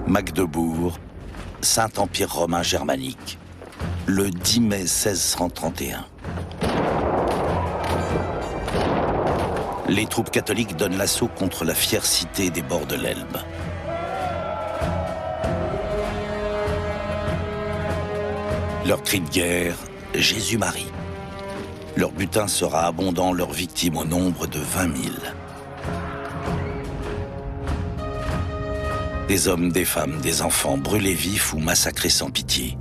Magdebourg, Saint-Empire romain germanique, le 10 mai 1631. Les troupes catholiques donnent l'assaut contre la fière cité des bords de l'Elbe. Leur cri de guerre, Jésus-Marie. Leur butin sera abondant, leurs victimes au nombre de 20 000. Des hommes, des femmes, des enfants brûlés vifs ou massacrés sans pitié.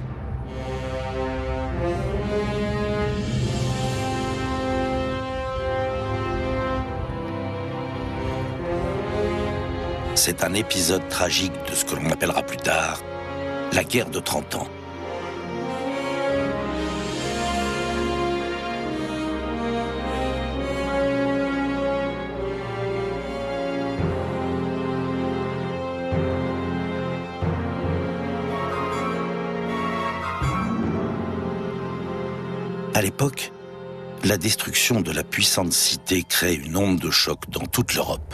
C'est un épisode tragique de ce que l'on appellera plus tard la guerre de 30 ans. À l'époque, la destruction de la puissante cité crée une onde de choc dans toute l'Europe.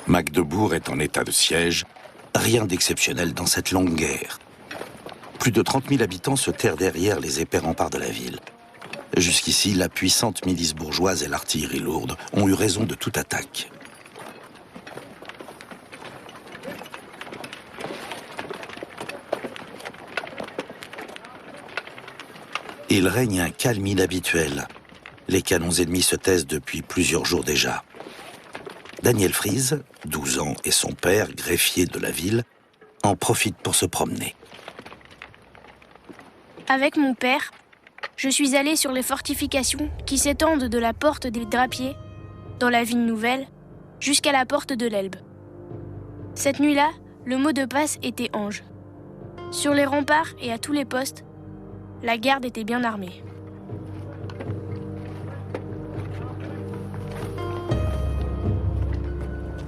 Magdebourg est en état de siège, rien d'exceptionnel dans cette longue guerre. Plus de 30 000 habitants se terrent derrière les épais remparts de la ville. Jusqu'ici, la puissante milice bourgeoise et l'artillerie lourde ont eu raison de toute attaque. Il règne un calme inhabituel. Les canons ennemis se taisent depuis plusieurs jours déjà. Daniel Fries, 12 ans, et son père, greffier de la ville, en profitent pour se promener. Avec mon père, je suis allé sur les fortifications qui s'étendent de la porte des Drapiers, dans la ville nouvelle, jusqu'à la porte de l'Elbe. Cette nuit-là, le mot de passe était ange. Sur les remparts et à tous les postes, la garde était bien armée.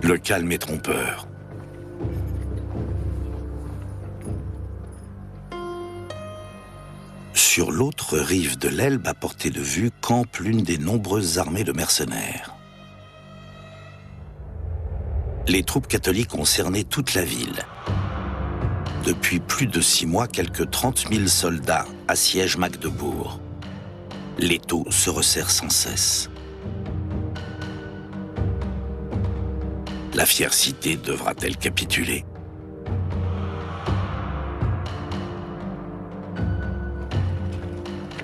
Le calme est trompeur. Sur l'autre rive de l'Elbe, à portée de vue, campe l'une des nombreuses armées de mercenaires. Les troupes catholiques ont cerné toute la ville. Depuis plus de 6 mois, quelques 30 000 soldats assiègent Magdebourg. L'étau se resserre sans cesse. La fière cité devra-t-elle capituler?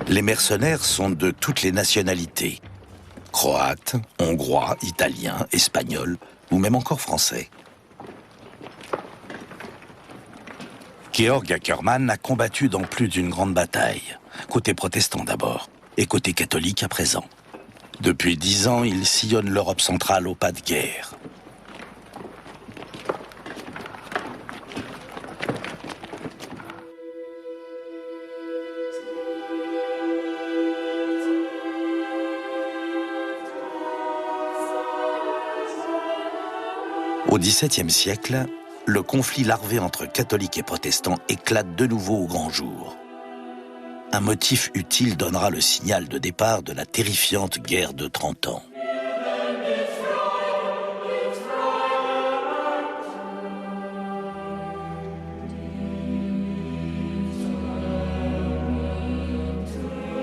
Les mercenaires sont de toutes les nationalités. Croates, hongrois, italiens, espagnols ou même encore français. Georg Ackermann a combattu dans plus d'une grande bataille, côté protestant d'abord, et côté catholique à présent. Depuis 10 ans, il sillonne l'Europe centrale au pas de guerre. Au XVIIe siècle, le conflit larvé entre catholiques et protestants éclate de nouveau au grand jour. Un motif utile donnera le signal de départ de la terrifiante guerre de 30 ans.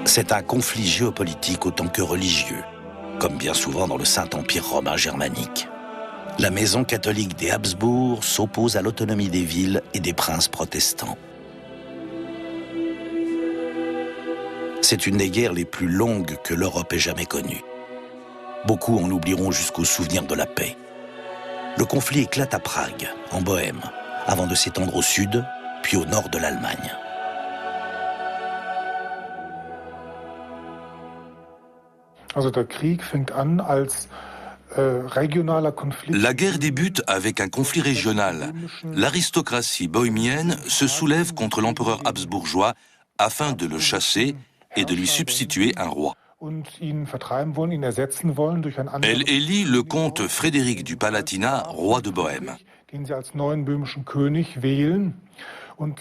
C'est un conflit géopolitique autant que religieux, comme bien souvent dans le Saint-Empire romain germanique. La maison catholique des Habsbourg s'oppose à l'autonomie des villes et des princes protestants. C'est une des guerres les plus longues que l'Europe ait jamais connues. Beaucoup en oublieront jusqu'au souvenir de la paix. Le conflit éclate à Prague, en Bohême, avant de s'étendre au sud, puis au nord de l'Allemagne. Also der Krieg fängt an als La guerre débute avec un conflit régional. L'aristocratie bohémienne se soulève contre l'empereur habsbourgeois afin de le chasser et de lui substituer un roi. Elle élit le comte Frédéric du Palatinat, roi de Bohême.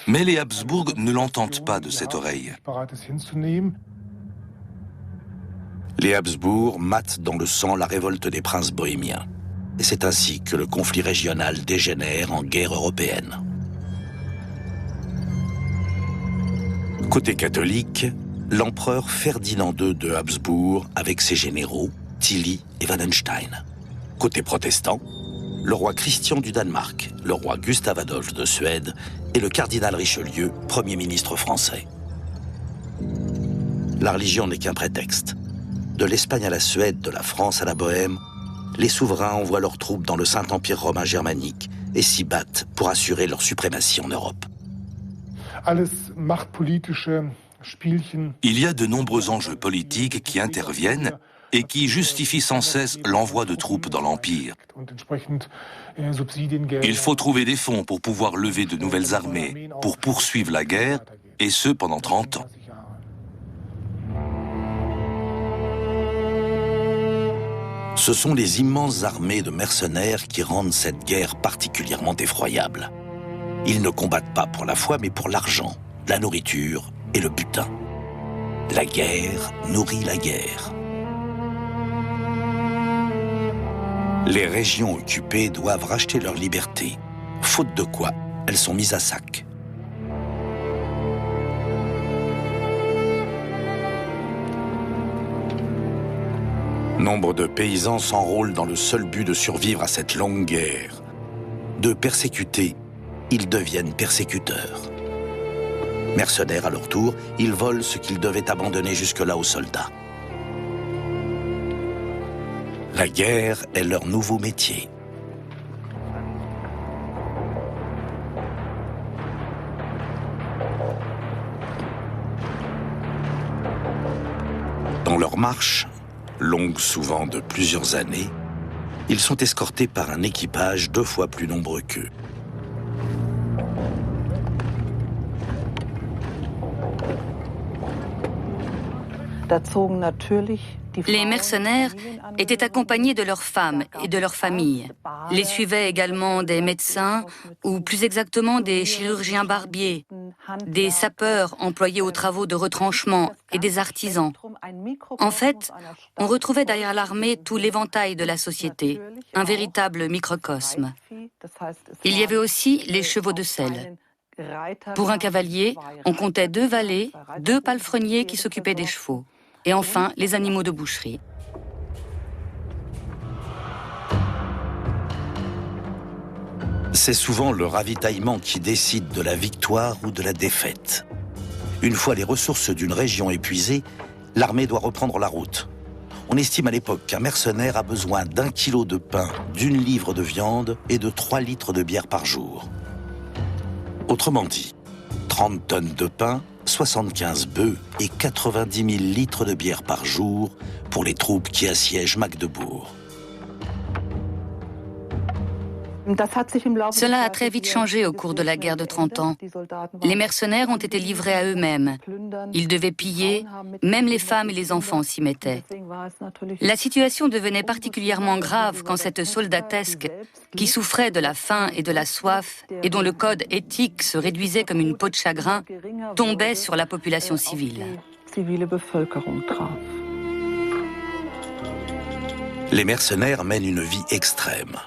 Mais les Habsbourg ne l'entendent pas de cette oreille. Les Habsbourg matent dans le sang la révolte des princes bohémiens. Et c'est ainsi que le conflit régional dégénère en guerre européenne. Côté catholique, l'empereur Ferdinand II de Habsbourg avec ses généraux, Tilly et Wallenstein. Côté protestant, le roi Christian du Danemark, le roi Gustave Adolphe de Suède et le cardinal Richelieu, Premier ministre français. La religion n'est qu'un prétexte. De l'Espagne à la Suède, de la France à la Bohême, les souverains envoient leurs troupes dans le Saint-Empire romain germanique et s'y battent pour assurer leur suprématie en Europe. Il y a de nombreux enjeux politiques qui interviennent et qui justifient sans cesse l'envoi de troupes dans l'Empire. Il faut trouver des fonds pour pouvoir lever de nouvelles armées, pour poursuivre la guerre, et ce pendant 30 ans. Ce sont les immenses armées de mercenaires qui rendent cette guerre particulièrement effroyable. Ils ne combattent pas pour la foi, mais pour l'argent, la nourriture et le butin. La guerre nourrit la guerre. Les régions occupées doivent racheter leur liberté, faute de quoi elles sont mises à sac. Nombre de paysans s'enrôlent dans le seul but de survivre à cette longue guerre. De persécutés, ils deviennent persécuteurs. Mercenaires à leur tour, ils volent ce qu'ils devaient abandonner jusque-là aux soldats. La guerre est leur nouveau métier. Dans leur marche, longue souvent de plusieurs années, ils sont escortés par un équipage 2 fois plus nombreux qu'eux. Les mercenaires étaient accompagnés de leurs femmes et de leurs familles. Les suivaient également des médecins, ou plus exactement des chirurgiens barbiers, des sapeurs employés aux travaux de retranchement et des artisans. En fait, on retrouvait derrière l'armée tout l'éventail de la société, un véritable microcosme. Il y avait aussi les chevaux de selle. Pour un cavalier, on comptait 2 valets, 2 palefreniers qui s'occupaient des chevaux. Et enfin, les animaux de boucherie. C'est souvent le ravitaillement qui décide de la victoire ou de la défaite. Une fois les ressources d'une région épuisées, l'armée doit reprendre la route. On estime à l'époque qu'un mercenaire a besoin d'1 kilo de pain, d'1 livre de viande et de 3 litres de bière par jour. Autrement dit, 30 tonnes de pain, 75 bœufs et 90 000 litres de bière par jour pour les troupes qui assiègent Magdebourg. Cela a très vite changé au cours de la guerre de 30 ans. Les mercenaires ont été livrés à eux-mêmes. Ils devaient piller, même les femmes et les enfants s'y mettaient. La situation devenait particulièrement grave quand cette soldatesque, qui souffrait de la faim et de la soif, et dont le code éthique se réduisait comme une peau de chagrin, tombait sur la population civile. Les mercenaires mènent une vie extrême.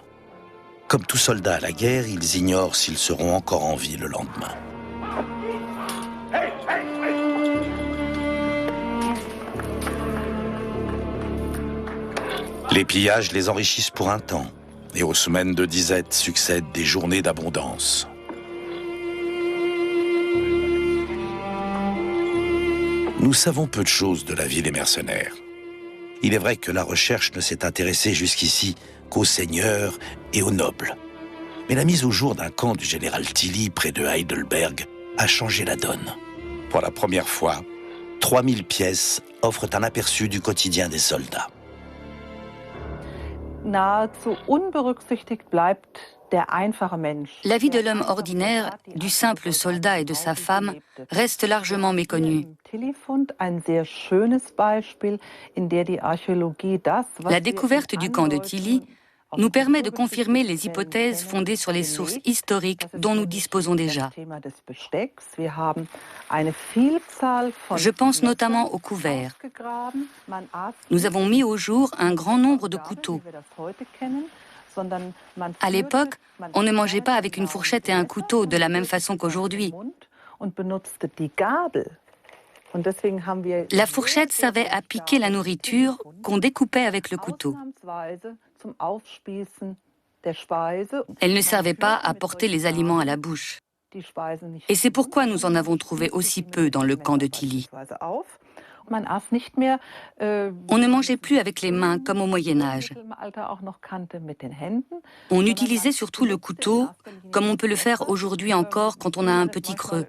Comme tout soldat à la guerre, ils ignorent s'ils seront encore en vie le lendemain. Les pillages les enrichissent pour un temps, et aux semaines de disette succèdent des journées d'abondance. Nous savons peu de choses de la vie des mercenaires. Il est vrai que la recherche ne s'est intéressée jusqu'ici qu'aux seigneurs et aux nobles. Mais la mise au jour d'un camp du général Tilly près de Heidelberg a changé la donne. Pour la première fois, 3000 pièces offrent un aperçu du quotidien des soldats. La vie de l'homme ordinaire, du simple soldat et de sa femme, reste largement méconnue. La découverte du camp de Tilly nous permet de confirmer les hypothèses fondées sur les sources historiques dont nous disposons déjà. Je pense notamment aux couverts. Nous avons mis au jour un grand nombre de couteaux. À l'époque, on ne mangeait pas avec une fourchette et un couteau de la même façon qu'aujourd'hui. La fourchette servait à piquer la nourriture qu'on découpait avec le couteau. Elle ne servait pas à porter les aliments à la bouche. Et c'est pourquoi nous en avons trouvé aussi peu dans le camp de Tilly. On ne mangeait plus avec les mains comme au Moyen-Âge. On utilisait surtout le couteau, comme on peut le faire aujourd'hui encore quand on a un petit creux.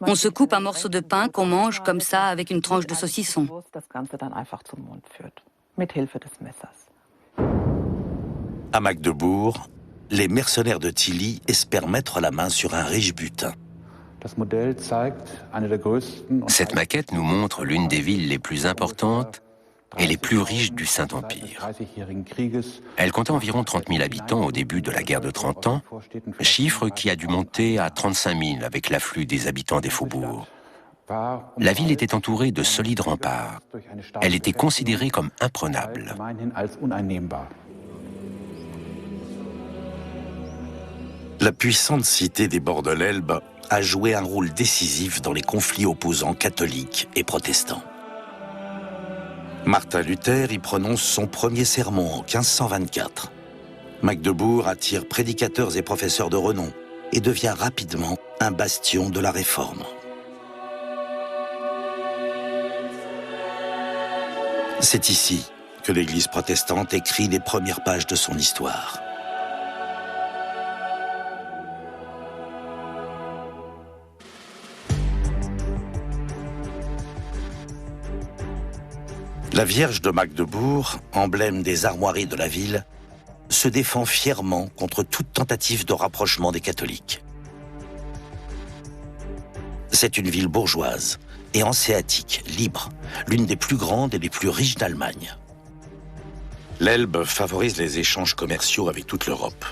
On se coupe un morceau de pain qu'on mange comme ça avec une tranche de saucisson. À Magdebourg, les mercenaires de Tilly espèrent mettre la main sur un riche butin. Cette maquette nous montre l'une des villes les plus importantes et les plus riches du Saint-Empire. Elle comptait environ 30 000 habitants au début de la guerre de 30 ans, chiffre qui a dû monter à 35 000 avec l'afflux des habitants des faubourgs. La ville était entourée de solides remparts. Elle était considérée comme imprenable. La puissante cité des bords de l'Elbe a joué un rôle décisif dans les conflits opposant catholiques et protestants. Martin Luther y prononce son premier sermon en 1524. Magdebourg attire prédicateurs et professeurs de renom et devient rapidement un bastion de la Réforme. C'est ici que l'Église protestante écrit les premières pages de son histoire. La Vierge de Magdebourg, emblème des armoiries de la ville, se défend fièrement contre toute tentative de rapprochement des catholiques. C'est une ville bourgeoise et hanséatique, libre, l'une des plus grandes et les plus riches d'Allemagne. L'Elbe favorise les échanges commerciaux avec toute l'Europe.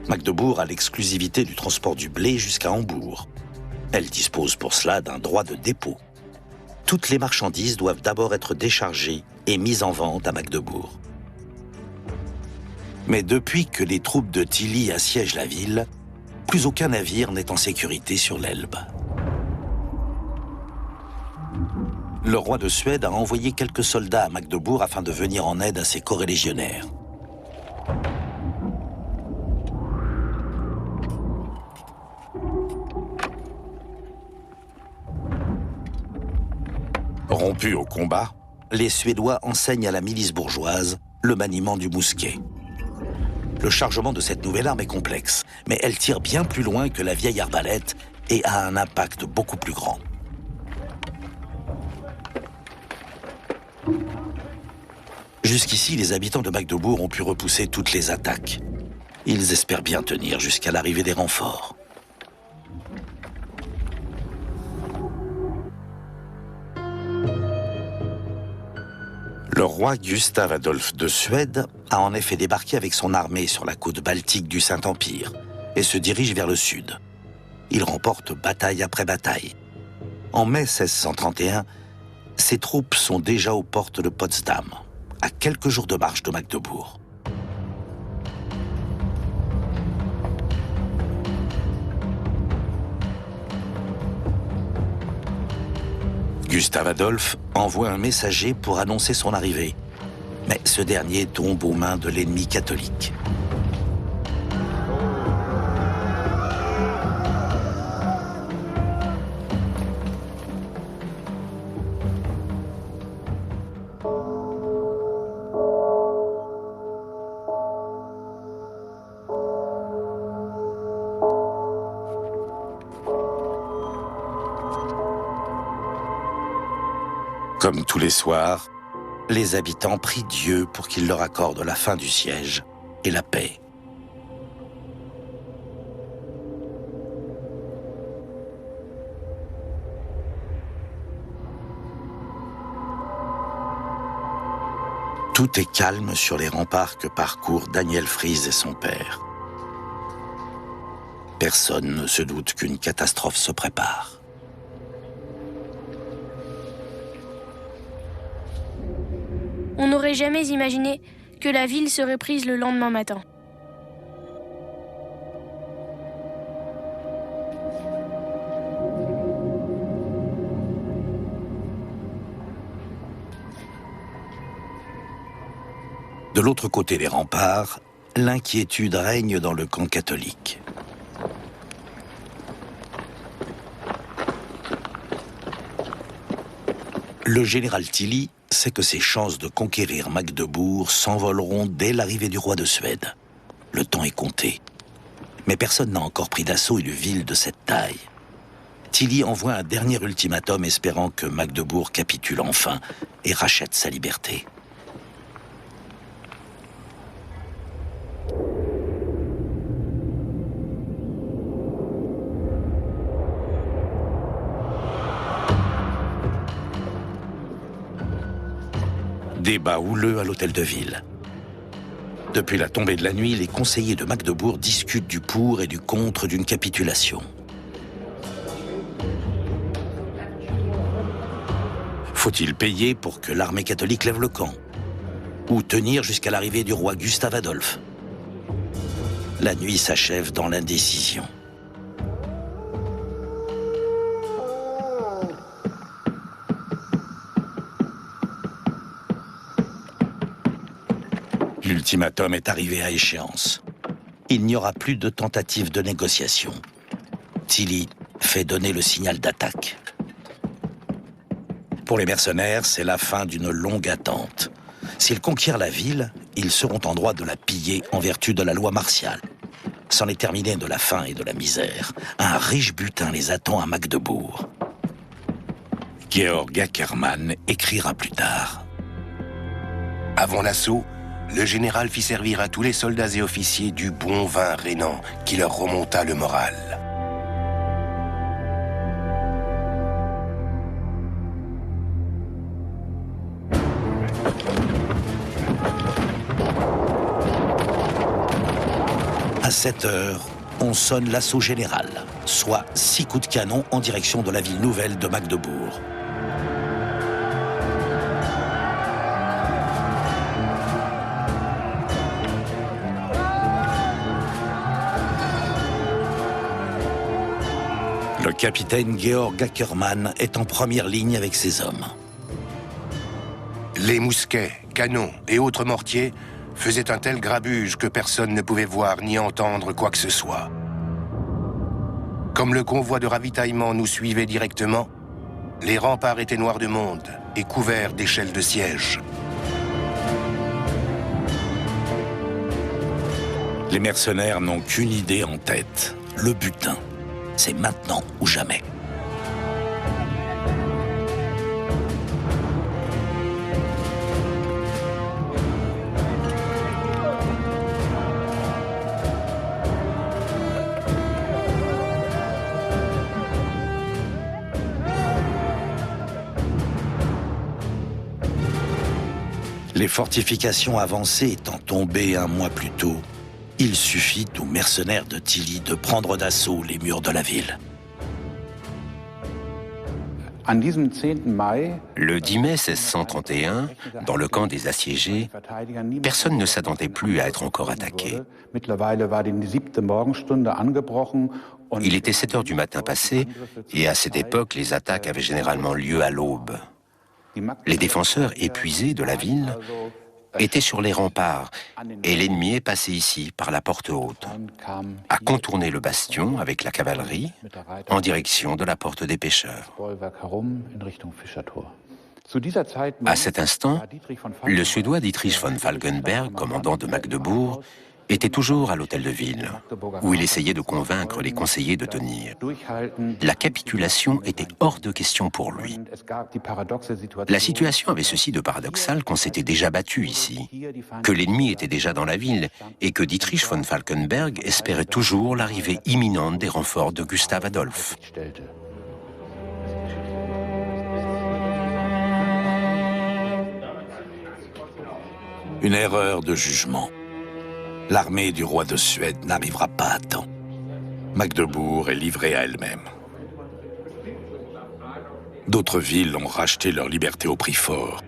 Magdebourg a l'exclusivité du transport du blé jusqu'à Hambourg. Elle dispose pour cela d'un droit de dépôt. Toutes les marchandises doivent d'abord être déchargées et mises en vente à Magdebourg. Mais depuis que les troupes de Tilly assiègent la ville, plus aucun navire n'est en sécurité sur l'Elbe. Le roi de Suède a envoyé quelques soldats à Magdebourg afin de venir en aide à ses corélégionnaires. Rompus au combat, les Suédois enseignent à la milice bourgeoise le maniement du mousquet. Le chargement de cette nouvelle arme est complexe, mais elle tire bien plus loin que la vieille arbalète et a un impact beaucoup plus grand. Jusqu'ici, les habitants de Magdebourg ont pu repousser toutes les attaques. Ils espèrent bien tenir jusqu'à l'arrivée des renforts. Le roi Gustave Adolphe de Suède a en effet débarqué avec son armée sur la côte baltique du Saint-Empire et se dirige vers le sud. Il remporte bataille après bataille. En mai 1631, ses troupes sont déjà aux portes de Potsdam, à quelques jours de marche de Magdebourg. Gustave Adolphe envoie un messager pour annoncer son arrivée, mais ce dernier tombe aux mains de l'ennemi catholique. Comme tous les soirs, les habitants prient Dieu pour qu'il leur accorde la fin du siège et la paix. Tout est calme sur les remparts que parcourent Daniel Fries et son père. Personne ne se doute qu'une catastrophe se prépare. On n'aurait jamais imaginé que la ville serait prise le lendemain matin. De l'autre côté des remparts, l'inquiétude règne dans le camp catholique. Le général Tilly sait que ses chances de conquérir Magdebourg s'envoleront dès l'arrivée du roi de Suède. Le temps est compté. Mais personne n'a encore pris d'assaut une ville de cette taille. Tilly envoie un dernier ultimatum espérant que Magdebourg capitule enfin et rachète sa liberté. Débat houleux à l'hôtel de ville. Depuis la tombée de la nuit, les conseillers de Magdebourg discutent du pour et du contre d'une capitulation. Faut-il payer pour que l'armée catholique lève le camp? Ou tenir jusqu'à l'arrivée du roi Gustave Adolphe? La nuit s'achève dans l'indécision. L'ultimatum est arrivé à échéance. Il n'y aura plus de tentative de négociation. Tilly fait donner le signal d'attaque. Pour les mercenaires, c'est la fin d'une longue attente. S'ils conquièrent la ville, ils seront en droit de la piller en vertu de la loi martiale. C'en est terminé de la faim et de la misère. Un riche butin les attend à Magdebourg. Georg Ackermann écrira plus tard. Avant l'assaut, le général fit servir à tous les soldats et officiers du bon vin rhénan qui leur remonta le moral. À 7 heures, on sonne l'assaut général, soit 6 coups de canon en direction de la ville nouvelle de Magdebourg. Le capitaine Georg Ackermann est en première ligne avec ses hommes. Les mousquets, canons et autres mortiers faisaient un tel grabuge que personne ne pouvait voir ni entendre quoi que ce soit. Comme le convoi de ravitaillement nous suivait directement, les remparts étaient noirs de monde et couverts d'échelles de siège. Les mercenaires n'ont qu'une idée en tête, le butin. C'est maintenant ou jamais. Les fortifications avancées étant tombées un mois plus tôt, il suffit aux mercenaires de Tilly de prendre d'assaut les murs de la ville. Le 10 mai 1631, dans le camp des assiégés, personne ne s'attendait plus à être encore attaqué. Il était 7 heures du matin passé, et à cette époque, les attaques avaient généralement lieu à l'aube. Les défenseurs épuisés de la ville étaient sur les remparts, et l'ennemi est passé ici, par la porte haute, a contourné le bastion avec la cavalerie en direction de la porte des pêcheurs. À cet instant, le Suédois Dietrich von Falkenberg, commandant de Magdebourg, était toujours à l'hôtel de ville, où il essayait de convaincre les conseillers de tenir. La capitulation était hors de question pour lui. La situation avait ceci de paradoxal qu'on s'était déjà battu ici, que l'ennemi était déjà dans la ville et que Dietrich von Falkenberg espérait toujours l'arrivée imminente des renforts de Gustave Adolphe. Une erreur de jugement. L'armée du roi de Suède n'arrivera pas à temps. Magdebourg est livrée à elle-même. D'autres villes ont racheté leur liberté au prix fort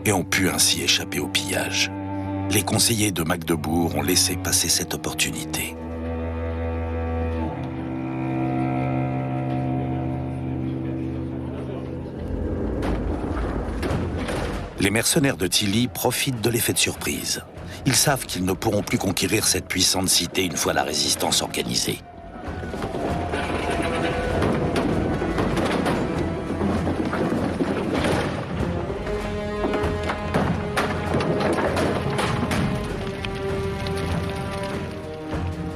et ont pu ainsi échapper au pillage. Les conseillers de Magdebourg ont laissé passer cette opportunité. Les mercenaires de Tilly profitent de l'effet de surprise. Ils savent qu'ils ne pourront plus conquérir cette puissante cité une fois la résistance organisée.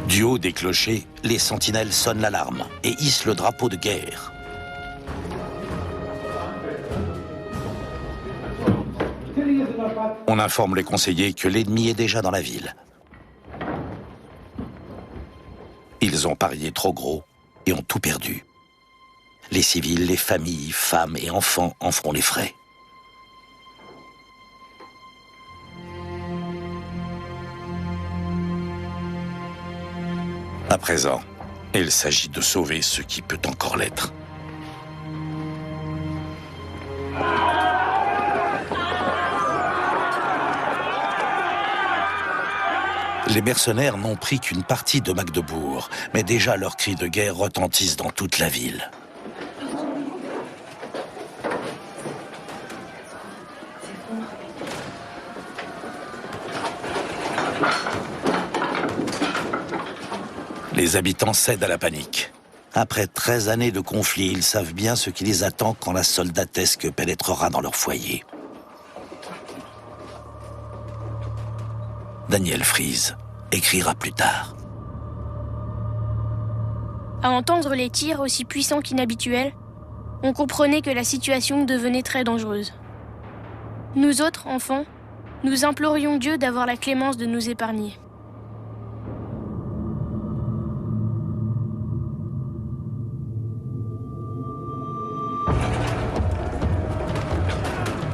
Du haut des clochers, les sentinelles sonnent l'alarme et hissent le drapeau de guerre. On informe les conseillers que l'ennemi est déjà dans la ville. Ils ont parié trop gros et ont tout perdu. Les civils, les familles, femmes et enfants en feront les frais. À présent, il s'agit de sauver ce qui peut encore l'être. Les mercenaires n'ont pris qu'une partie de Magdebourg, mais déjà leurs cris de guerre retentissent dans toute la ville. Les habitants cèdent à la panique. Après 13 années de conflit, ils savent bien ce qui les attend quand la soldatesque pénétrera dans leur foyer. Daniel Fries écrira plus tard. À entendre les tirs aussi puissants qu'inhabituels, on comprenait que la situation devenait très dangereuse. Nous autres, enfants, nous implorions Dieu d'avoir la clémence de nous épargner.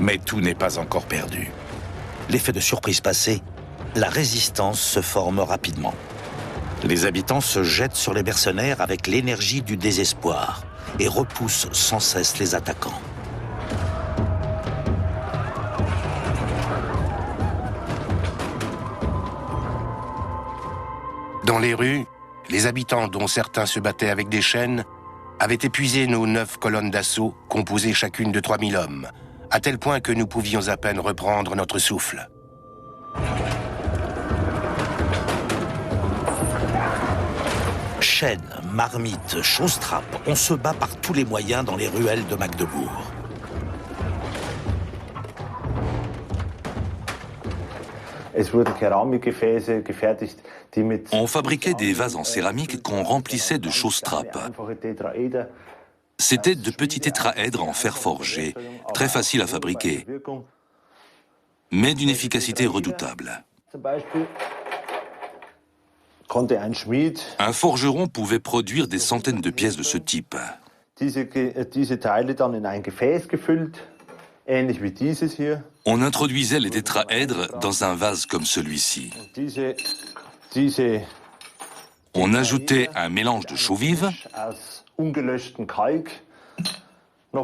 Mais tout n'est pas encore perdu. L'effet de surprise passé, la résistance se forme rapidement. Les habitants se jettent sur les mercenaires avec l'énergie du désespoir et repoussent sans cesse les attaquants. Dans les rues, les habitants, dont certains se battaient avec des chaînes, avaient épuisé nos 9 colonnes d'assaut, composées chacune de 3000 hommes, à tel point que nous pouvions à peine reprendre notre souffle. Chaînes, marmites, chausse-trappes, on se bat par tous les moyens dans les ruelles de Magdebourg. On fabriquait des vases en céramique qu'on remplissait de chausse-trappes. C'étaient de petits tétraèdres en fer forgé, très faciles à fabriquer, mais d'une efficacité redoutable. Un forgeron pouvait produire des centaines de pièces de ce type. On introduisait les tétraèdres dans un vase comme celui-ci. On ajoutait un mélange de chaux vive,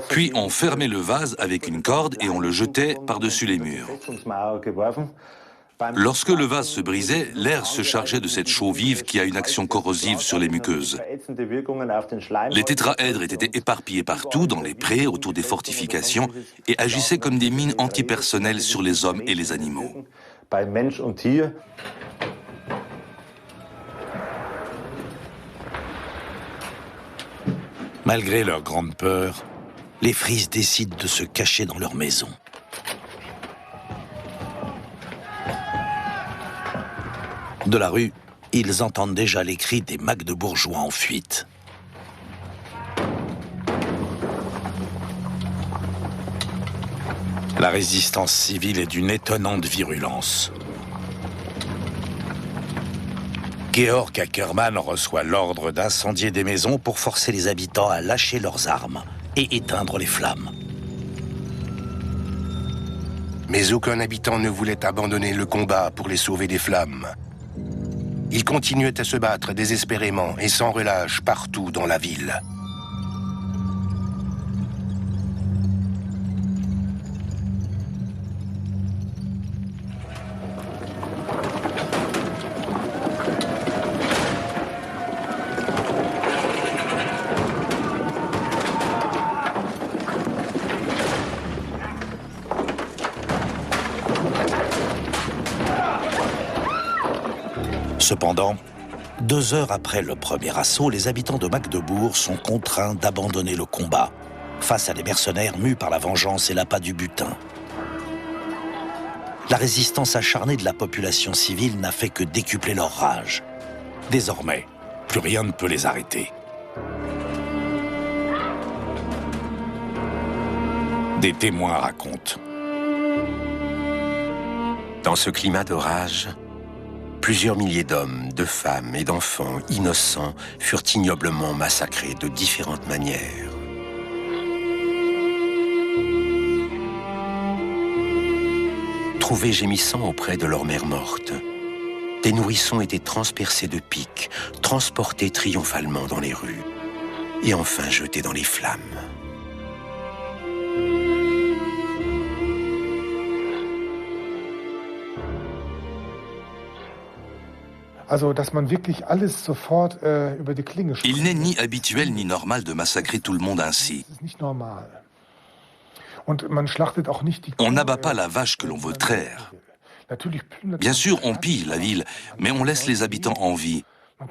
puis on fermait le vase avec une corde et on le jetait par-dessus les murs. Lorsque le vase se brisait, l'air se chargeait de cette chaux vive qui a une action corrosive sur les muqueuses. Les tétraèdres étaient éparpillés partout, dans les prés, autour des fortifications, et agissaient comme des mines antipersonnelles sur les hommes et les animaux. Malgré leur grande peur, les Fries décident de se cacher dans leur maison. De la rue, ils entendent déjà les cris des Magdebourgeois en fuite. La résistance civile est d'une étonnante virulence. Georg Ackermann reçoit l'ordre d'incendier des maisons pour forcer les habitants à lâcher leurs armes et éteindre les flammes. Mais aucun habitant ne voulait abandonner le combat pour les sauver des flammes. Ils continuaient à se battre désespérément et sans relâche partout dans la ville. Cependant, 2 heures après le premier assaut, les habitants de Magdebourg sont contraints d'abandonner le combat face à des mercenaires mus par la vengeance et l'appât du butin. La résistance acharnée de la population civile n'a fait que décupler leur rage. Désormais, plus rien ne peut les arrêter. Des témoins racontent. Dans ce climat de rage, plusieurs milliers d'hommes, de femmes et d'enfants innocents furent ignoblement massacrés de différentes manières. Trouvés gémissant auprès de leur mère morte, des nourrissons étaient transpercés de pics, transportés triomphalement dans les rues et enfin jetés dans les flammes. Il n'est ni habituel ni normal de massacrer tout le monde ainsi. On n'abat pas la vache que l'on veut traire. Bien sûr, on pille la ville, mais on laisse les habitants en vie,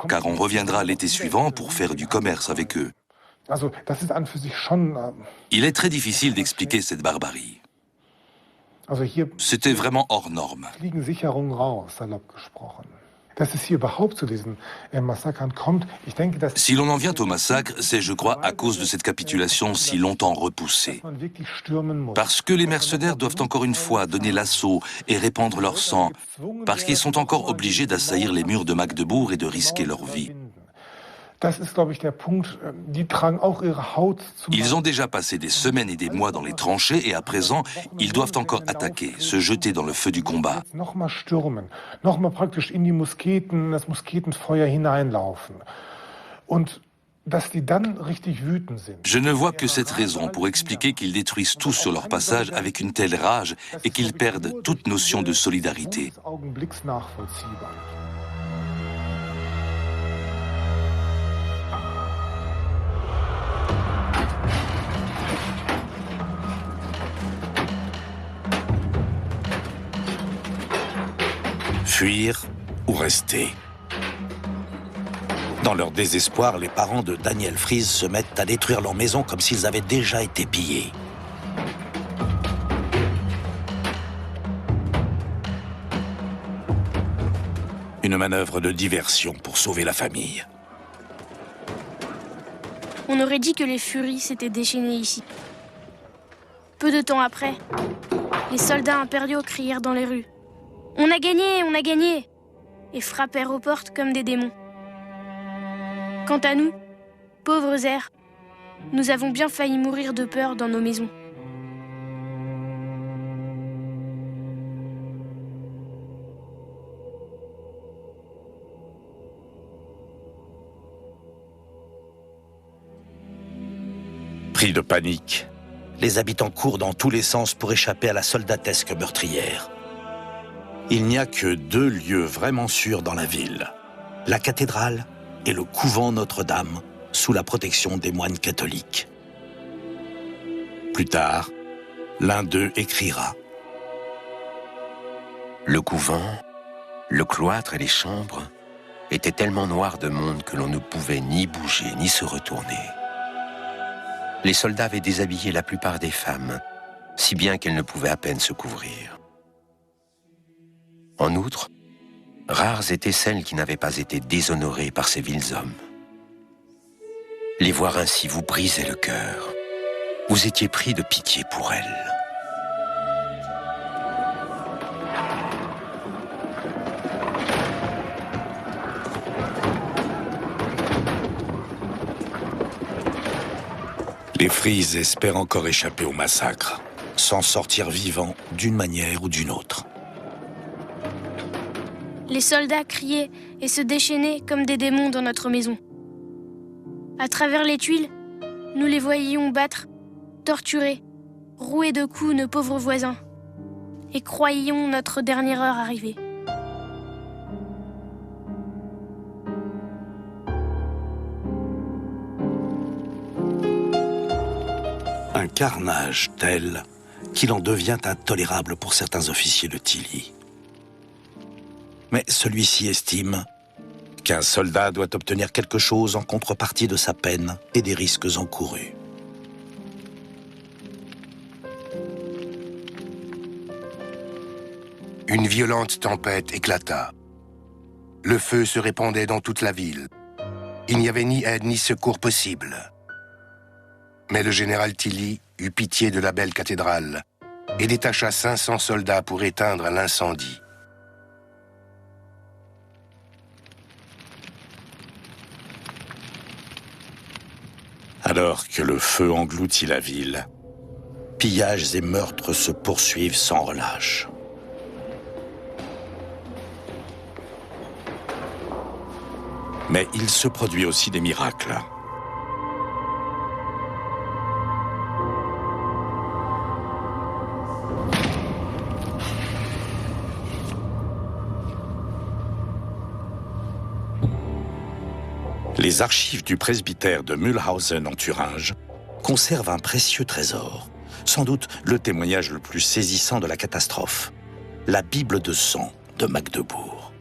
car on reviendra l'été suivant pour faire du commerce avec eux. Il est très difficile d'expliquer cette barbarie. C'était vraiment hors norme. Si l'on en vient au massacre, c'est, je crois, à cause de cette capitulation si longtemps repoussée. Parce que les mercenaires doivent encore une fois donner l'assaut et répandre leur sang, parce qu'ils sont encore obligés d'assaillir les murs de Magdebourg et de risquer leur vie. Ils ont déjà passé des semaines et des mois dans les tranchées et à présent, ils doivent encore attaquer, se jeter dans le feu du combat. Je ne vois que cette raison pour expliquer qu'ils détruisent tout sur leur passage avec une telle rage et qu'ils perdent toute notion de solidarité. Fuir ou rester. Dans leur désespoir, les parents de Daniel Fries se mettent à détruire leur maison comme s'ils avaient déjà été pillés. Une manœuvre de diversion pour sauver la famille. On aurait dit que les furies s'étaient déchaînées ici. Peu de temps après, les soldats impériaux crièrent dans les rues. On a gagné !» et frappèrent aux portes comme des démons. Quant à nous, pauvres airs, nous avons bien failli mourir de peur dans nos maisons. Pris de panique, les habitants courent dans tous les sens pour échapper à la soldatesque meurtrière. Il n'y a que 2 lieux vraiment sûrs dans la ville, la cathédrale et le couvent Notre-Dame, sous la protection des moines catholiques. Plus tard, l'un d'eux écrira. Le couvent, le cloître et les chambres étaient tellement noirs de monde que l'on ne pouvait ni bouger ni se retourner. Les soldats avaient déshabillé la plupart des femmes, si bien qu'elles ne pouvaient à peine se couvrir. En outre, rares étaient celles qui n'avaient pas été déshonorées par ces vils hommes. Les voir ainsi vous brisait le cœur. Vous étiez pris de pitié pour elles. Les Fries espèrent encore échapper au massacre. s'en sortir vivant d'une manière ou d'une autre. Les soldats criaient et se déchaînaient comme des démons dans notre maison. À travers les tuiles, nous les voyions battre, torturer, rouer de coups nos pauvres voisins, et croyions notre dernière heure arrivée. Un carnage tel qu'il en devient intolérable pour certains officiers de Tilly. Mais celui-ci estime qu'un soldat doit obtenir quelque chose en contrepartie de sa peine et des risques encourus. Une violente tempête éclata. Le feu se répandait dans toute la ville. Il n'y avait ni aide ni secours possible. Mais le général Tilly eut pitié de la belle cathédrale et détacha 500 soldats pour éteindre l'incendie. Alors que le feu engloutit la ville, pillages et meurtres se poursuivent sans relâche. Mais il se produit aussi des miracles. Les archives du presbytère de Mühlhausen en Thuringe conservent un précieux trésor, sans doute le témoignage le plus saisissant de la catastrophe, la Bible de sang de Magdebourg.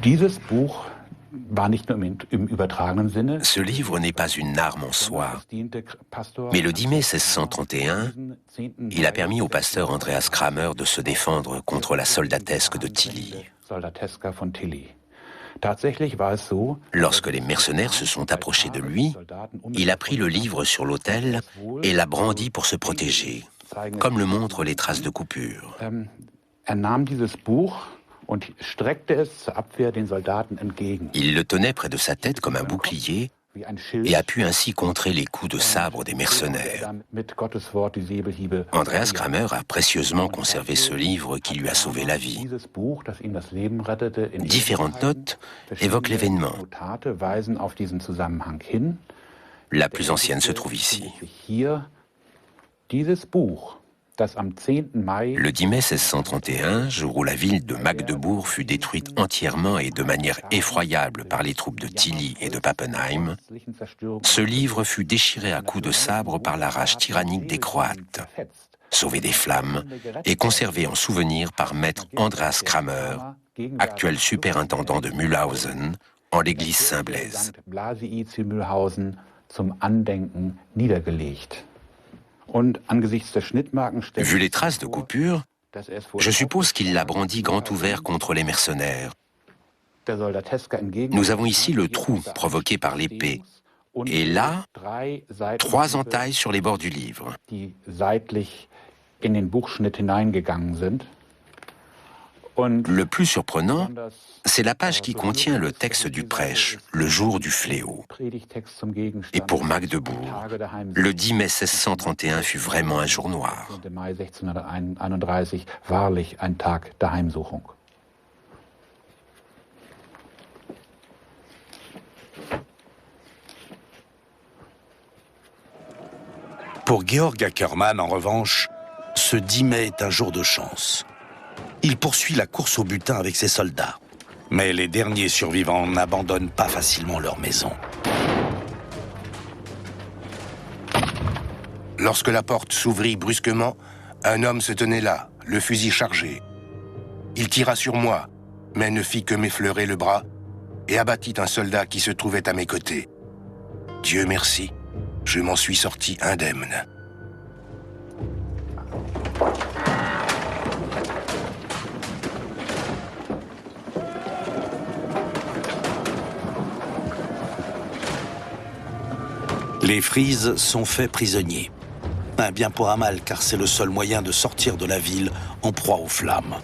Dieses Buch war nicht nur im übertragenen Sinne. Ce livre n'est pas une arme en soi, mais le 10 mai 1631, il a permis au pasteur Andreas Kramer de se défendre contre la soldatesque de Tilly. Lorsque les mercenaires se sont approchés de lui, il a pris le livre sur l'autel et l'a brandi pour se protéger, comme le montrent les traces de coupure. Il le tenait près de sa tête comme un bouclier et a pu ainsi contrer les coups de sabre des mercenaires. Andreas Kramer a précieusement conservé ce livre qui lui a sauvé la vie. Différentes notes évoquent l'événement. La plus ancienne se trouve ici. Le 10 mai 1631, jour où la ville de Magdebourg fut détruite entièrement et de manière effroyable par les troupes de Tilly et de Pappenheim, ce livre fut déchiré à coups de sabre par la rage tyrannique des Croates, sauvé des flammes et conservé en souvenir par maître Andreas Kramer, actuel superintendant de Mühlhausen, en l'église Saint-Blaise. Vu les traces de coupure, je suppose qu'il l'a brandi grand ouvert contre les mercenaires. Nous avons ici le trou provoqué par l'épée, et là, 3 entailles sur les bords du livre. Le plus surprenant, c'est la page qui contient le texte du prêche, le jour du fléau. Et pour Magdebourg, le 10 mai 1631 fut vraiment un jour noir. Pour Georg Ackermann, en revanche, ce 10 mai est un jour de chance. Il poursuit la course au butin avec ses soldats. Mais les derniers survivants n'abandonnent pas facilement leur maison. Lorsque la porte s'ouvrit brusquement, un homme se tenait là, le fusil chargé. Il tira sur moi, mais ne fit que m'effleurer le bras et abattit un soldat qui se trouvait à mes côtés. Dieu merci, je m'en suis sorti indemne. Les Frises sont faits prisonniers. Un bien pour un mal, car c'est le seul moyen de sortir de la ville en proie aux flammes.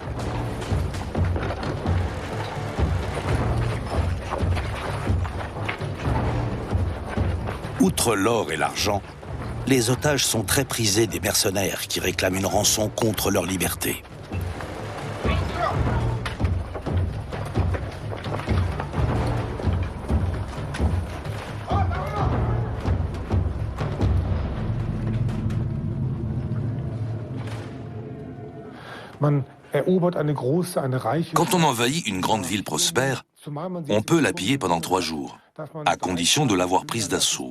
Outre l'or et l'argent, les otages sont très prisés des mercenaires qui réclament une rançon contre leur liberté. Quand on envahit une grande ville prospère, on peut la piller pendant 3 jours, à condition de l'avoir prise d'assaut.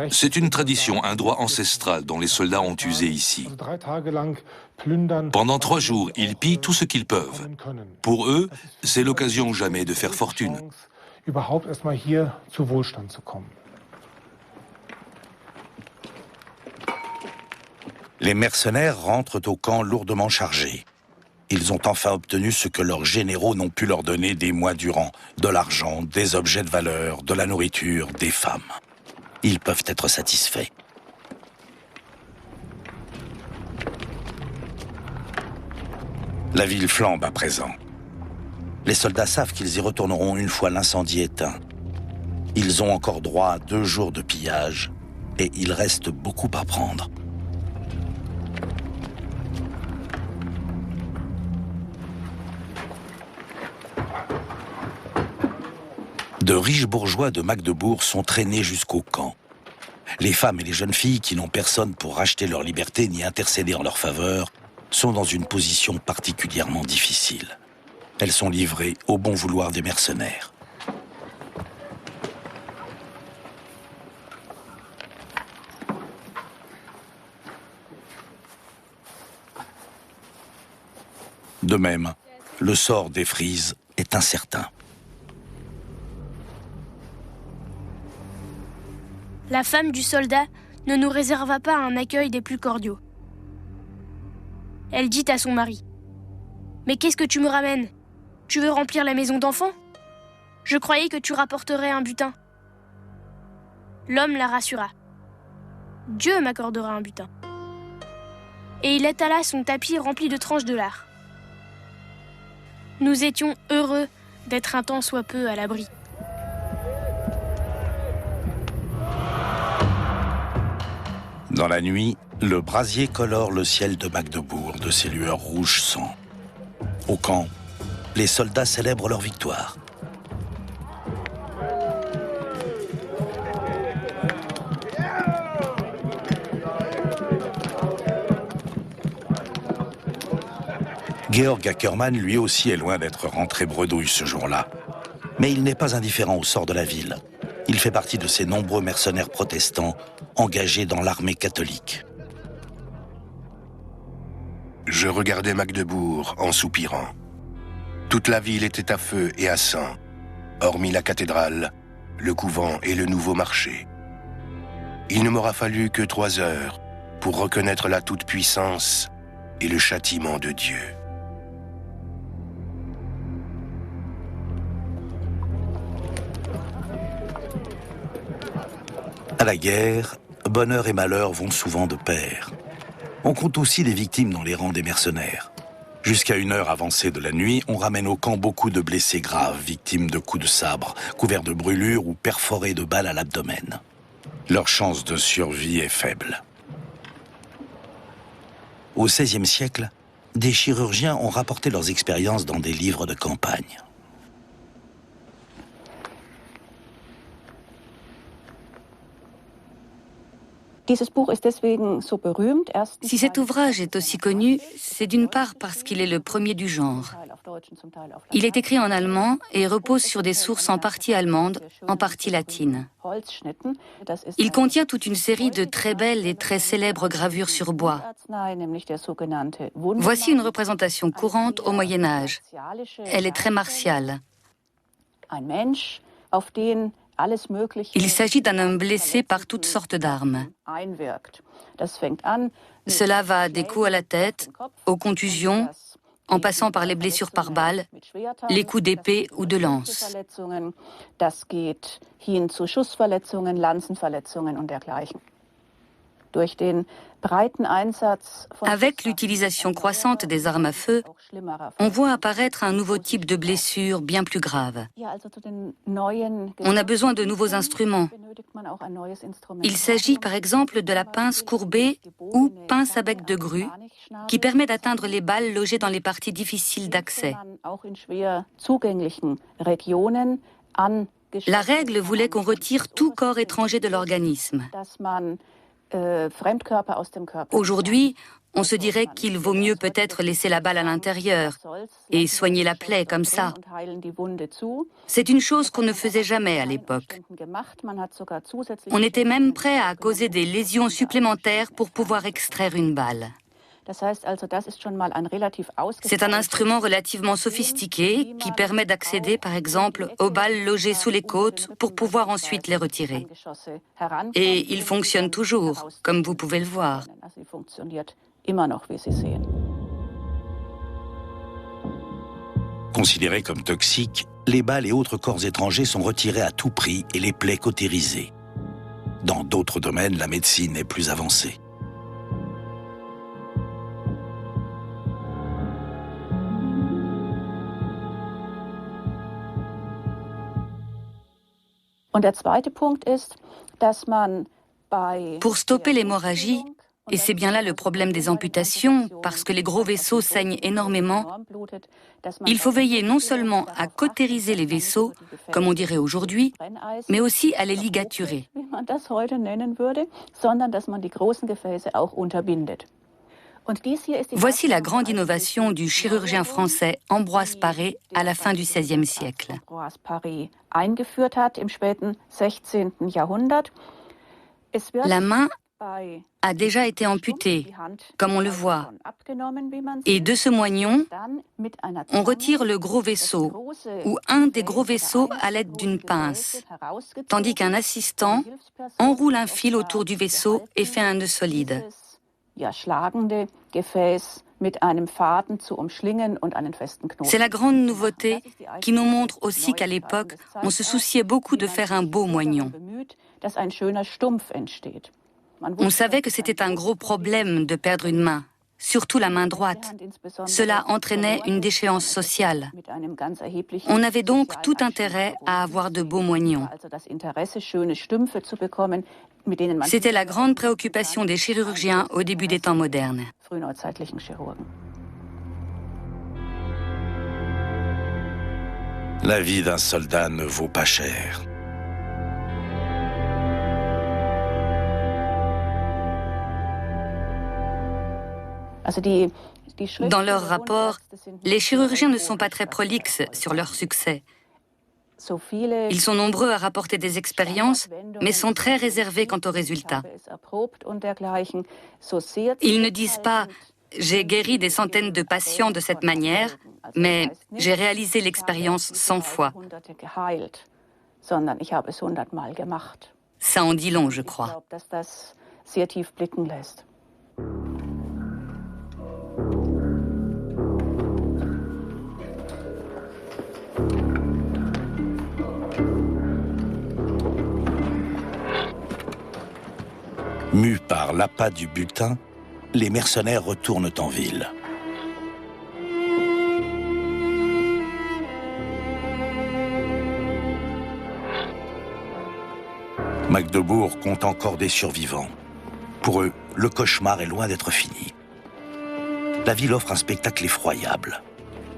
C'est une tradition, un droit ancestral dont les soldats ont usé ici. Pendant 3 jours, ils pillent tout ce qu'ils peuvent. Pour eux, c'est l'occasion ou jamais de faire fortune. Les mercenaires rentrent au camp lourdement chargés. Ils ont enfin obtenu ce que leurs généraux n'ont pu leur donner des mois durant, de l'argent, des objets de valeur, de la nourriture, des femmes. Ils peuvent être satisfaits. La ville flambe à présent. Les soldats savent qu'ils y retourneront une fois l'incendie éteint. Ils ont encore droit à 2 jours de pillage et il reste beaucoup à prendre. De riches bourgeois de Magdebourg sont traînés jusqu'au camp. Les femmes et les jeunes filles qui n'ont personne pour racheter leur liberté ni intercéder en leur faveur sont dans une position particulièrement difficile. Elles sont livrées au bon vouloir des mercenaires. De même, le sort des Frises est incertain. La femme du soldat ne nous réserva pas un accueil des plus cordiaux. Elle dit à son mari : « Mais qu'est-ce que tu me ramènes ? Tu veux remplir la maison d'enfants ? Je croyais que tu rapporterais un butin. » L'homme la rassura. « Dieu m'accordera un butin. » Et il étala son tapis rempli de tranches de lard. Nous étions heureux d'être un tant soit peu à l'abri. Dans la nuit, le brasier colore le ciel de Magdebourg de ses lueurs rouge sang. Au camp, les soldats célèbrent leur victoire. Georg Ackermann, lui aussi, est loin d'être rentré bredouille ce jour-là. Mais il n'est pas indifférent au sort de la ville. Il fait partie de ces nombreux mercenaires protestants engagés dans l'armée catholique. Je regardais Magdebourg en soupirant. Toute la ville était à feu et à sang, hormis la cathédrale, le couvent et le nouveau marché. Il ne m'aura fallu que 3 heures pour reconnaître la toute-puissance et le châtiment de Dieu. À la guerre, bonheur et malheur vont souvent de pair. On compte aussi des victimes dans les rangs des mercenaires. Jusqu'à une heure avancée de la nuit, on ramène au camp beaucoup de blessés graves, victimes de coups de sabre, couverts de brûlures ou perforés de balles à l'abdomen. Leur chance de survie est faible. Au XVIe siècle, des chirurgiens ont rapporté leurs expériences dans des livres de campagne. Si cet ouvrage est aussi connu, c'est d'une part parce qu'il est le premier du genre. Il est écrit en allemand et repose sur des sources en partie allemandes, en partie latines. Il contient toute une série de très belles et très célèbres gravures sur bois. Voici une représentation courante au Moyen Âge. Elle est très martiale. Il s'agit d'un homme blessé par toutes sortes d'armes. Cela va des coups à la tête, aux contusions, en passant par les blessures par balles, les coups d'épée ou de lance. Avec l'utilisation croissante des armes à feu, on voit apparaître un nouveau type de blessure bien plus grave. On a besoin de nouveaux instruments. Il s'agit par exemple de la pince courbée ou pince à bec de grue qui permet d'atteindre les balles logées dans les parties difficiles d'accès. La règle voulait qu'on retire tout corps étranger de l'organisme. Aujourd'hui, on se dirait qu'il vaut mieux peut-être laisser la balle à l'intérieur et soigner la plaie comme ça. C'est une chose qu'on ne faisait jamais à l'époque. On était même prêt à causer des lésions supplémentaires pour pouvoir extraire une balle. C'est un instrument relativement sophistiqué qui permet d'accéder, par exemple, aux balles logées sous les côtes pour pouvoir ensuite les retirer. Et il fonctionne toujours, comme vous pouvez le voir. Considérés comme toxiques, les balles et autres corps étrangers sont retirés à tout prix et les plaies cautérisées. Dans d'autres domaines, la médecine est plus avancée. Pour stopper l'hémorragie, et c'est bien là le problème des amputations, parce que les gros vaisseaux saignent énormément, il faut veiller non seulement à cautériser les vaisseaux, comme on dirait aujourd'hui, mais aussi à les ligaturer. Voici la grande innovation du chirurgien français Ambroise Paré à la fin du XVIe siècle. La main a déjà été amputée, comme on le voit. Et de ce moignon, on retire le gros vaisseau, ou un des gros vaisseaux à l'aide d'une pince, tandis qu'un assistant enroule un fil autour du vaisseau et fait un nœud solide. C'est la grande nouveauté qui nous montre aussi qu'à l'époque, on se souciait beaucoup de faire un beau moignon. On savait que c'était un gros problème de perdre une main, surtout la main droite. Cela entraînait une déchéance sociale. On avait donc tout intérêt à avoir de beaux moignons. C'était la grande préoccupation des chirurgiens au début des temps modernes. La vie d'un soldat ne vaut pas cher. Dans leur rapport, les chirurgiens ne sont pas très prolixes sur leur succès. Ils sont nombreux à rapporter des expériences, mais sont très réservés quant aux résultats. Ils ne disent pas « j'ai guéri des centaines de patients de cette manière », mais « j'ai réalisé l'expérience 100 fois ». Ça en dit long, je crois. Mus par l'appât du butin, les mercenaires retournent en ville. Magdebourg compte encore des survivants. Pour eux, le cauchemar est loin d'être fini. La ville offre un spectacle effroyable.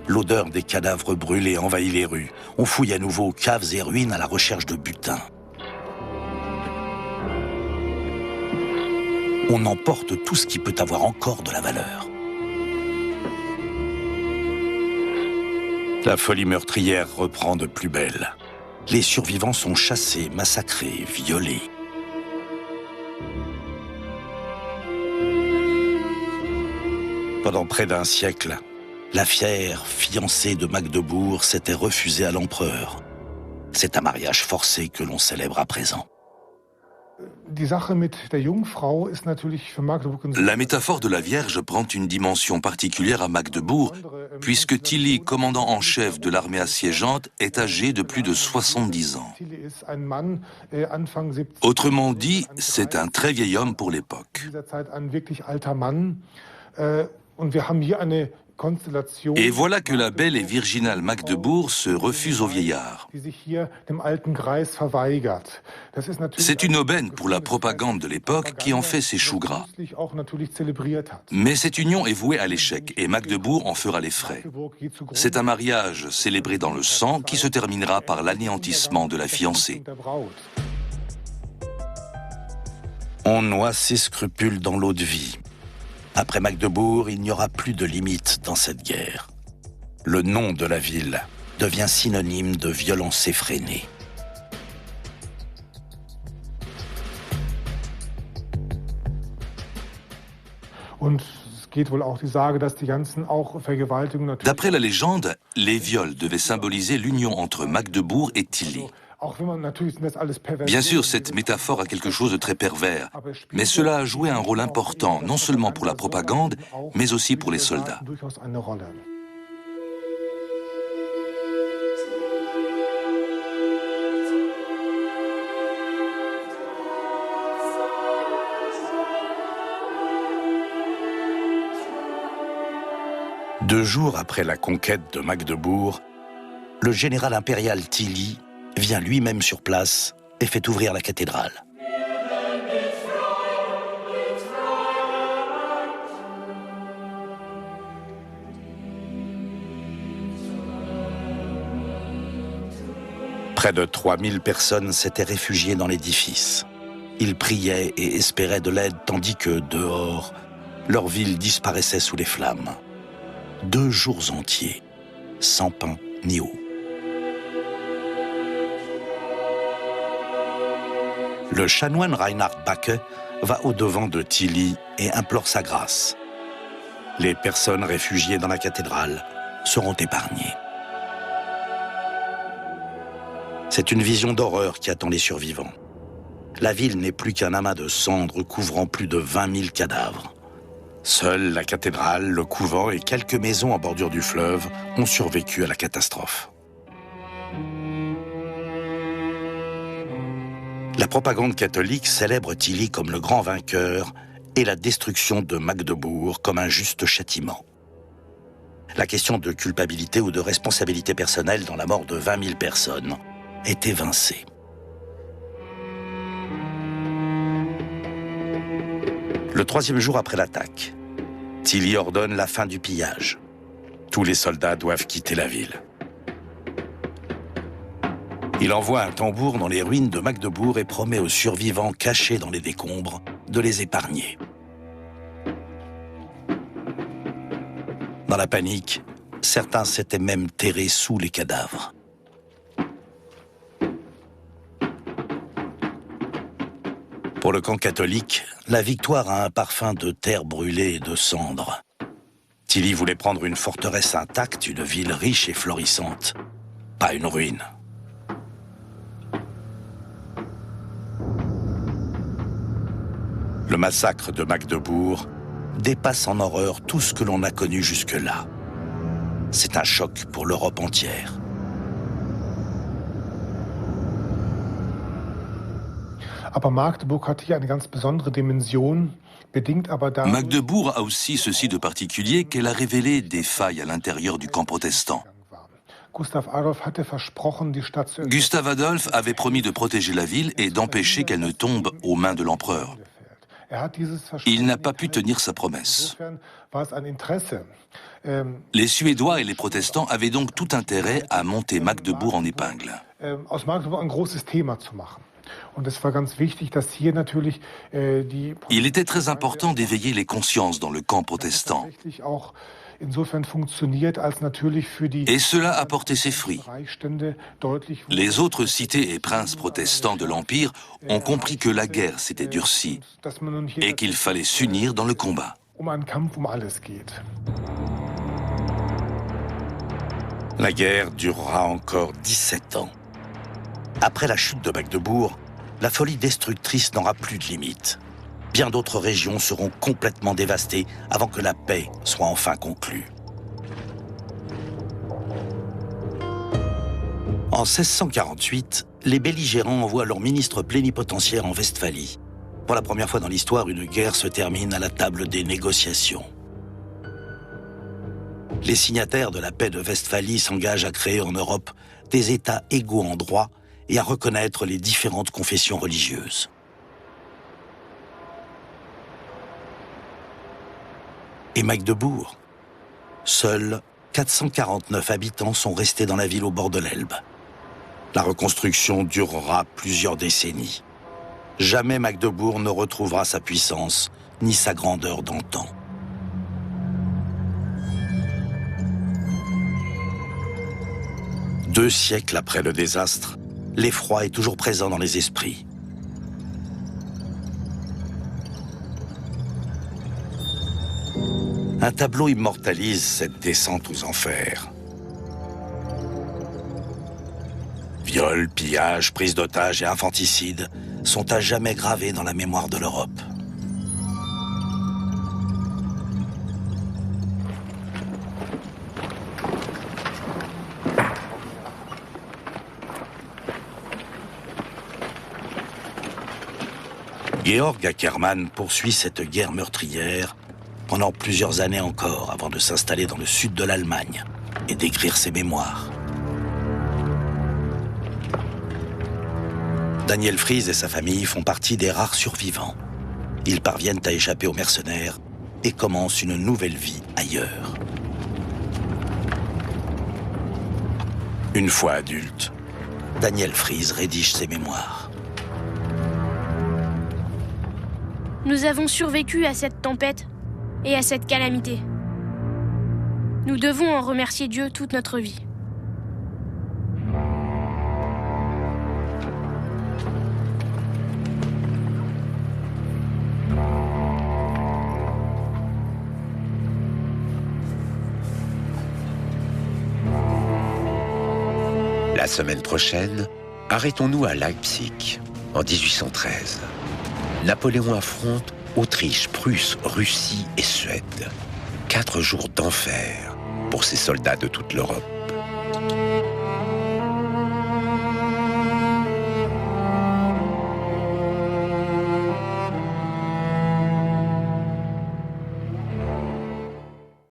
L'odeur des cadavres brûlés envahit les rues. On fouille à nouveau caves et ruines à la recherche de butin. On emporte tout ce qui peut avoir encore de la valeur. La folie meurtrière reprend de plus belle. Les survivants sont chassés, massacrés, violés. Pendant près d'un siècle, la fière fiancée de Magdebourg s'était refusée à l'empereur. C'est un mariage forcé que l'on célèbre à présent. La métaphore de la Vierge prend une dimension particulière à Magdebourg, puisque Tilly, commandant en chef de l'armée assiégeante, est âgé de plus de 70 ans. Autrement dit, c'est un très vieil homme pour l'époque. Et voilà que la belle et virginale Magdebourg se refuse au vieillard. C'est une aubaine pour la propagande de l'époque qui en fait ses choux gras. Mais cette union est vouée à l'échec et Magdebourg en fera les frais. C'est un mariage célébré dans le sang qui se terminera par l'anéantissement de la fiancée. On noie ses scrupules dans l'eau de vie. Après Magdebourg, il n'y aura plus de limite dans cette guerre. Le nom de la ville devient synonyme de violence effrénée. D'après la légende, les viols devaient symboliser l'union entre Magdebourg et Tilly. Bien sûr, cette métaphore a quelque chose de très pervers, mais cela a joué un rôle important, non seulement pour la propagande, mais aussi pour les soldats. Deux jours après la conquête de Magdebourg, le général impérial Tilly vient lui-même sur place et fait ouvrir la cathédrale. Près de 3000 personnes s'étaient réfugiées dans l'édifice. Ils priaient et espéraient de l'aide tandis que, dehors, leur ville disparaissait sous les flammes. 2 jours entiers, sans pain ni eau. Le chanoine Reinhard Backe va au-devant de Tilly et implore sa grâce. Les personnes réfugiées dans la cathédrale seront épargnées. C'est une vision d'horreur qui attend les survivants. La ville n'est plus qu'un amas de cendres couvrant plus de 20 000 cadavres. Seule la cathédrale, le couvent et quelques maisons en bordure du fleuve ont survécu à la catastrophe. La propagande catholique célèbre Tilly comme le grand vainqueur et la destruction de Magdebourg comme un juste châtiment. La question de culpabilité ou de responsabilité personnelle dans la mort de 20 000 personnes est évincée. Le 3e jour après l'attaque, Tilly ordonne la fin du pillage. Tous les soldats doivent quitter la ville. Il envoie un tambour dans les ruines de Magdebourg et promet aux survivants cachés dans les décombres de les épargner. Dans la panique, certains s'étaient même terrés sous les cadavres. Pour le camp catholique, la victoire a un parfum de terre brûlée et de cendres. Tilly voulait prendre une forteresse intacte, une ville riche et florissante, pas une ruine. Le massacre de Magdebourg dépasse en horreur tout ce que l'on a connu jusque-là. C'est un choc pour l'Europe entière. Magdebourg a aussi ceci de particulier qu'elle a révélé des failles à l'intérieur du camp protestant. Gustave Adolphe avait promis de protéger la ville et d'empêcher qu'elle ne tombe aux mains de l'empereur. Il n'a pas pu tenir sa promesse. Les Suédois et les protestants avaient donc tout intérêt à monter Magdebourg en épingle. Il était très important d'éveiller les consciences dans le camp protestant. Et cela a porté ses fruits. Les autres cités et princes protestants de l'Empire ont compris que la guerre s'était durcie et qu'il fallait s'unir dans le combat. La guerre durera encore 17 ans. Après la chute de Magdebourg, la folie destructrice n'aura plus de limite. Bien d'autres régions seront complètement dévastées avant que la paix soit enfin conclue. En 1648, les belligérants envoient leur ministre plénipotentiaire en Westphalie. Pour la première fois dans l'histoire, une guerre se termine à la table des négociations. Les signataires de la paix de Westphalie s'engagent à créer en Europe des États égaux en droit et à reconnaître les différentes confessions religieuses. Et Magdebourg, seuls 449 habitants sont restés dans la ville au bord de l'Elbe. La reconstruction durera plusieurs décennies. Jamais Magdebourg ne retrouvera sa puissance ni sa grandeur d'antan. Deux siècles après le désastre, l'effroi est toujours présent dans les esprits. Un tableau immortalise cette descente aux enfers. Viols, pillages, prises d'otages et infanticides sont à jamais gravés dans la mémoire de l'Europe. Georg Ackermann poursuit cette guerre meurtrière pendant plusieurs années encore avant de s'installer dans le sud de l'Allemagne et d'écrire ses mémoires. Daniel Fries et sa famille font partie des rares survivants. Ils parviennent à échapper aux mercenaires et commencent une nouvelle vie ailleurs. Une fois adulte, Daniel Fries rédige ses mémoires. Nous avons survécu à cette tempête et à cette calamité. Nous devons en remercier Dieu toute notre vie. La semaine prochaine, arrêtons-nous à Leipzig, en 1813. Napoléon affronte Autriche, Prusse, Russie et Suède. 4 jours d'enfer pour ces soldats de toute l'Europe.